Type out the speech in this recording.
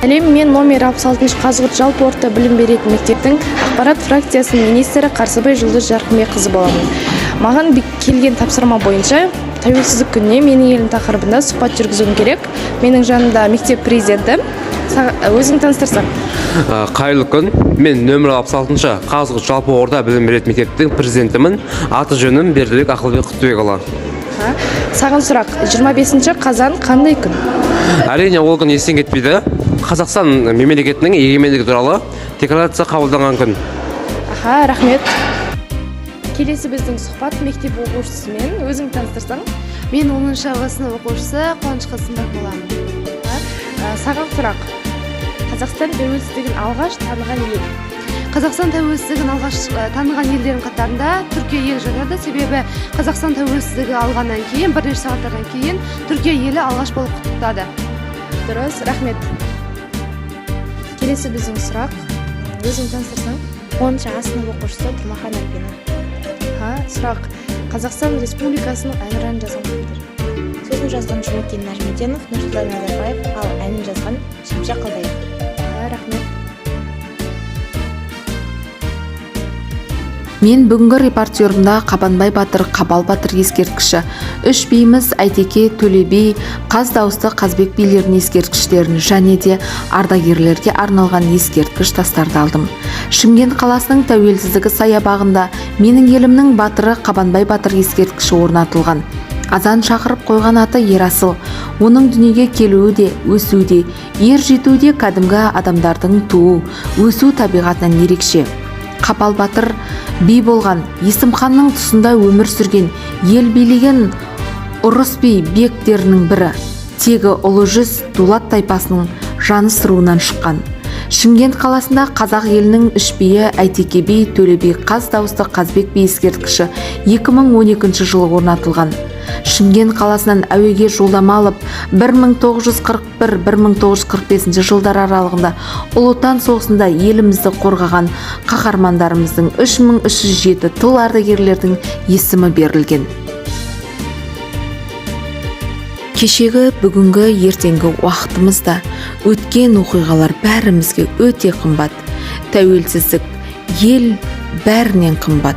Әлем, мен номер 66 Қазығұрт жалпы орта білім беретін мектептің ақпарат фракциясының министрі Қарсыбай Жұлдыз Жарқынбекқызы боламын. Маған келген тапсырма бойынша тәуелсіздік күніне менің елім тақырыбында сұхбат жүргізуім керек. Менің жанымда мектеп президенті. Өзің таныстырсаң. Қайырлы күн. Мен нөмір 66 Қазығұрт жалпы орта білім беретін мектептің президентімін. Аты жөнім Бердібек Ақылбек Құтбекұлы. Саған сұрақ, 25 қазан қандай күн? Әрине, ол күн естен кетпейді. Қазақстан мемлекетінің егемендігі туралы декларация қабылданған күн. Рахмет. Келесі біздің сұхбат мектеп оқушысымен. Өзің таныстырсаң. Мен 10-шы сынып оқушысы Қуаныш Қасымбек боламын. Саған сұрақ. Қазақстан тәуелсіздігін алғаш таныған ел. Қазақстан тәуелсіздігін алғаш таныған елдердің қатарында Түркия ел жатады. Себебі Қазақстан тәуелсіздігі алғаннан кейін, бірнеше сағаттардан кейін Түркия елі алғаш болып құттықтады. Дұрыс, рахмет. Келесі біздің сұрақ. Өзің таныстырсаң. 10-шы сынып оқушысы Тұрмахан Альбина. Сұрақ. Қазақстан Республикасының әнұранын жазған кімдір? Сөзін жазған Жұмекен Нәжімеденов, Нұрсұлтан Назарбаев, ал әнін жазған Шәмші Қалдаяқов. Рахмет. Мен бүгінгі репортерімда Қабанбай батыр, Қабал батыр ескерткіші, үш биіміз Әйтеке, Төле би, Қаз дауысты Қазбек билерінің ескерткіштерін және де ардагерлерге арналған ескерткіш тастарды алдым. Шымкент қаласының тәуелсіздігі саябағында менің елімнің батыры Қабанбай батыр ескерткіші орнатылған. Азан шақырып қойған аты Ерасыл. Оның дүниеге келуі де, өсуі де, ер жетуі де кәдімгі адамдардың туы, өсу табиғатынан ерекше. Қапал батыр би болған, Есім ханның тұсында өмір сүрген, ел билеген ұрыс би бектерінің бірі. Тегі ұлы жүз Дулат тайпасының жаныс руынан шыққан. Шымкент қаласында қазақ елінің үш биі Әйтеке би, Төле би, Қаз дауысты Қазбек би ескерткіші 2012 жылы орнатылған. Шымкент қаласынан әуеге жолдама алып 1941-1945 жылдар аралығында Ұлы Отан соғысында елімізді қорғаған қаһармандарымыздың 3307 тыл ардагерлердің есімі берілген. Кешегі, бүгінгі, ертеңгі уақытымызда өткен оқиғалар бәрімізге өте қымбат. Тәуелсіздік ел бәрінен қымбат.